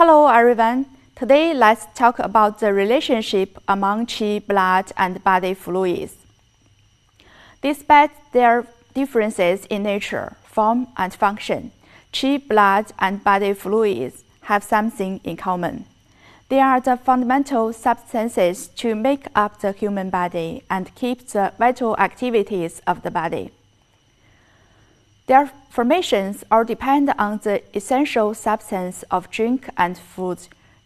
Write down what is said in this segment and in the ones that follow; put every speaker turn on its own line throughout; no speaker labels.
Hello everyone. Today let's talk about the relationship among qi, blood, and body fluids. Despite their differences in nature, form, and function, qi, blood, and body fluids have something in common. They are the fundamental substances to make up the human body and keep the vital activities of the body. Their formations all depend on the essential substance of drink and food,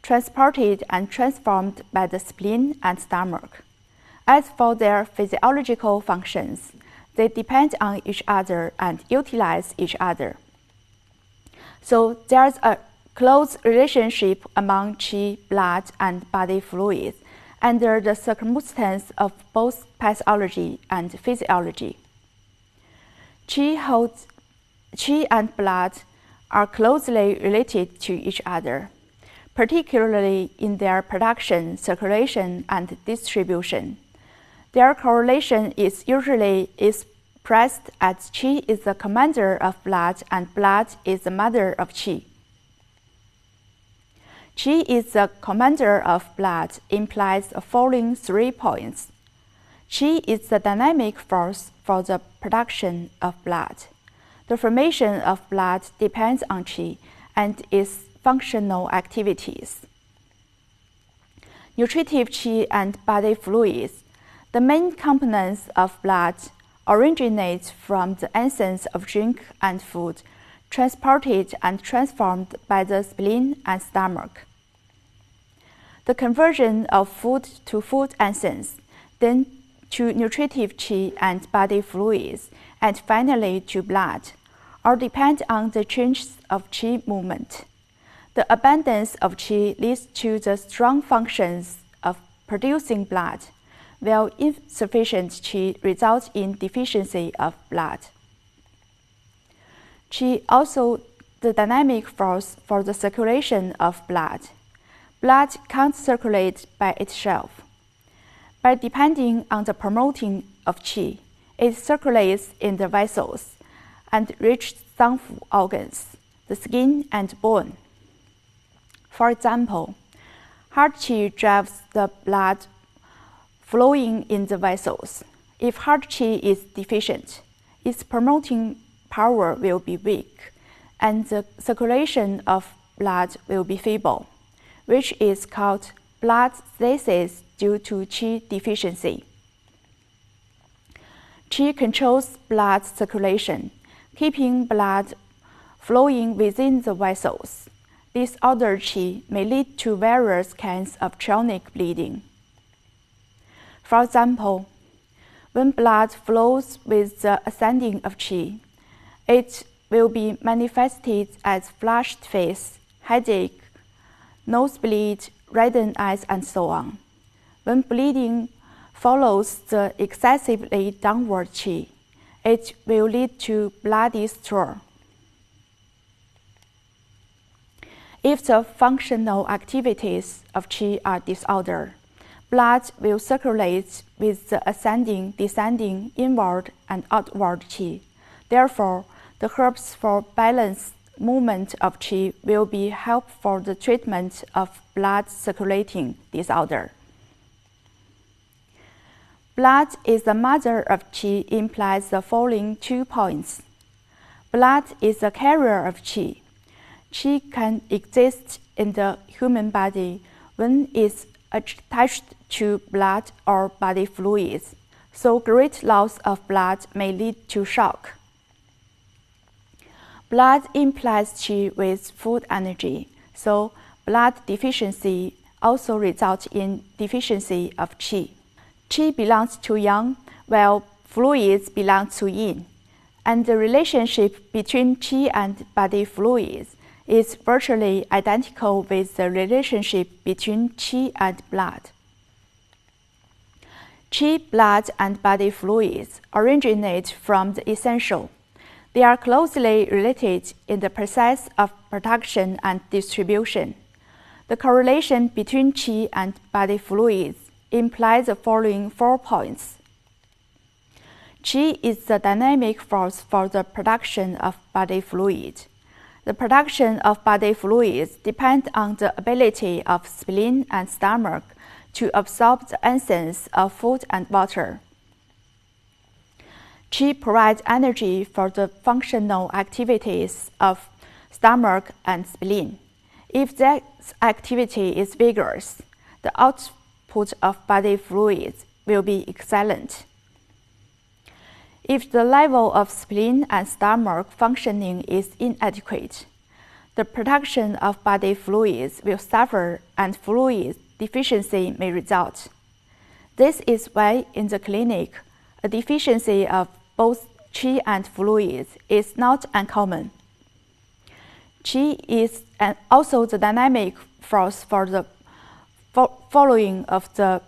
transported and transformed by the spleen and stomach. As for their physiological functions, they depend on each other and utilize each other. So there's a close relationship among qi, blood, and body fluids under the circumstance of both pathology and physiology. Qi and blood are closely related to each other, particularly in their production, circulation, and distribution. Their correlation is usually expressed as qi is the commander of blood and blood is the mother of qi. Qi is the commander of blood implies the following 3 points. Qi is the dynamic force for the production of blood. The formation of blood depends on qi and its functional activities. Nutritive qi and body fluids. The main components of blood originate from the essence of drink and food, transported and transformed by the spleen and stomach. The conversion of food to food essence, then to nutritive qi and body fluids, and finally to blood, all depend on the changes of qi movement. The abundance of qi leads to the strong functions of producing blood, while insufficient qi results in deficiency of blood. Qi also the dynamic force for the circulation of blood. Blood can't circulate by itself. By depending on the promoting of qi, it circulates in the vessels and reaches some organs, the skin and bone. For example, heart qi drives the blood flowing in the vessels. If heart qi is deficient, its promoting power will be weak, and the circulation of blood will be feeble, which is called blood stasis due to qi deficiency. Qi controls blood circulation, keeping blood flowing within the vessels. Disordered qi may lead to various kinds of chronic bleeding. For example, when blood flows with the ascending of qi, it will be manifested as flushed face, headache, nosebleed, reddened eyes, and so on. When bleeding follows the excessively downward qi, it will lead to bloody stool. If the functional activities of qi are disordered, blood will circulate with the ascending, descending, inward, and outward qi. Therefore, the herbs for balanced movement of qi will be helpful for the treatment of blood circulating disorder. Blood is the mother of qi implies the following 2 points. Blood is the carrier of qi. Qi can exist in the human body when it's attached to blood or body fluids, so great loss of blood may lead to shock. Blood implies qi with food energy, so blood deficiency also results in deficiency of qi. Qi belongs to yang, while fluids belong to yin, and the relationship between qi and body fluids is virtually identical with the relationship between qi and blood. Qi, blood, and body fluids originate from the essential. They are closely related in the process of production and distribution. The correlation between qi and body fluids implies the following 4 points. Qi is the dynamic force for the production of body fluid. The production of body fluids depends on the ability of spleen and stomach to absorb the essence of food and water. Qi provides energy for the functional activities of stomach and spleen. If that activity is vigorous, the output of body fluids will be excellent. If the level of spleen and stomach functioning is inadequate, the production of body fluids will suffer and fluid deficiency may result. This is why in the clinic, a deficiency of both qi and fluids is not uncommon. Qi is also the dynamic force for the following of the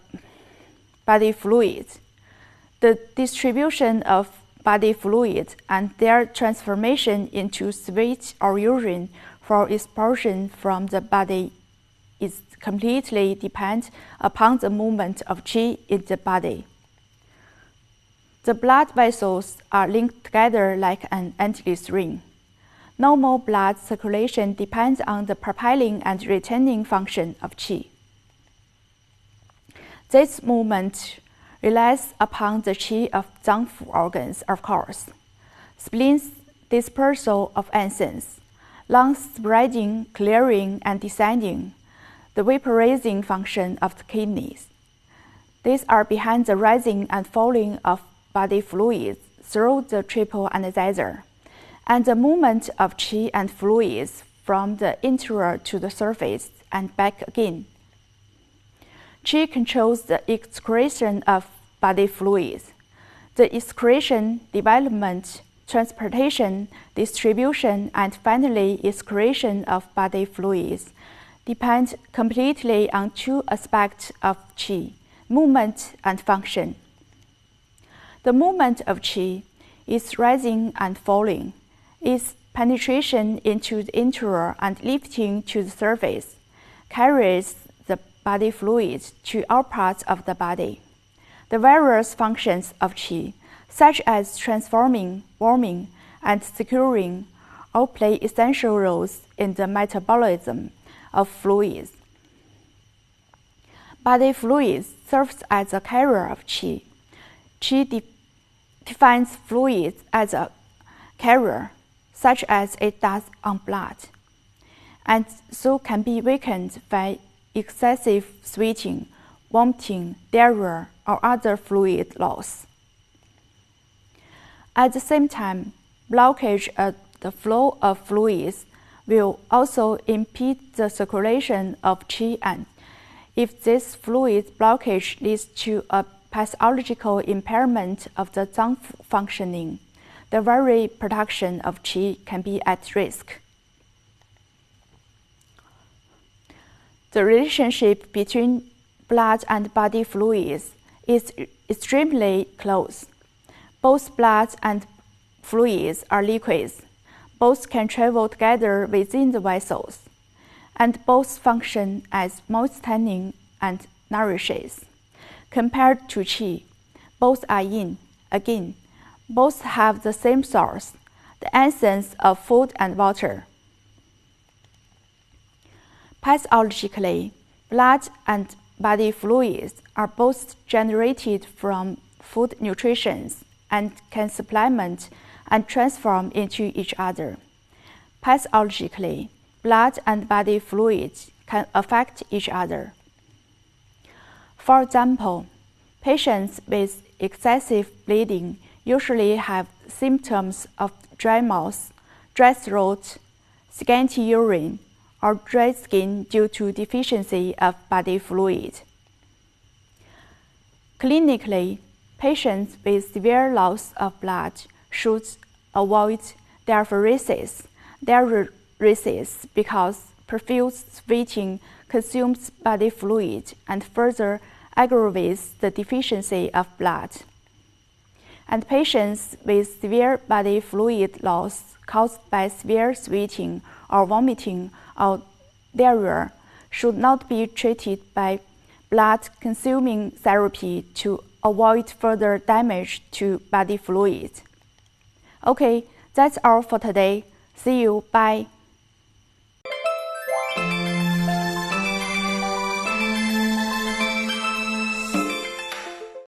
body fluids. The distribution of body fluids and their transformation into sweat or urine for expulsion from the body is completely dependent upon the movement of qi in the body. The blood vessels are linked together like an endless ring. Normal blood circulation depends on the propelling and retaining function of qi. This movement relies upon the qi of zangfu organs, of course. Spleen's dispersal of essence, lungs spreading, clearing, and descending, the vaporizing function of the kidneys. These are behind the rising and falling of body fluids through the triple anesthesia, and the movement of qi and fluids from the interior to the surface and back again. Qi controls the excretion of body fluids. The excretion, development, transportation, distribution, and finally excretion of body fluids depend completely on two aspects of qi, movement and function. The movement of qi is rising and falling, its penetration into the interior and lifting to the surface carries the body fluids to all parts of the body. The various functions of qi, such as transforming, warming, and securing, all play essential roles in the metabolism of fluids. Body fluids serves as a carrier of qi. Qi defines fluids as a carrier, such as it does on blood, and so can be weakened by excessive sweating, vomiting, diarrhea, or other fluid loss. At the same time, blockage of the flow of fluids will also impede the circulation of qi, and if this fluid blockage leads to a pathological impairment of the zangfu functioning, the very production of qi can be at risk. The relationship between blood and body fluids is extremely close. Both blood and fluids are liquids. Both can travel together within the vessels, and both function as moistening and nourishes. Compared to qi, both are yin. Again, both have the same source, the essence of food and water. Pathologically, blood and body fluids are both generated from food nutrition and can supplement and transform into each other. Pathologically, blood and body fluids can affect each other. For example, patients with excessive bleeding usually have symptoms of dry mouth, dry throat, scanty urine, or dry skin due to deficiency of body fluid. Clinically, patients with severe loss of blood should avoid diaphoresis because profuse sweating consumes body fluid and further aggravates the deficiency of blood. And patients with severe body fluid loss caused by severe sweating or vomiting or diarrhea should not be treated by blood-consuming therapy to avoid further damage to body fluids. Okay, that's all for today. See you. Bye.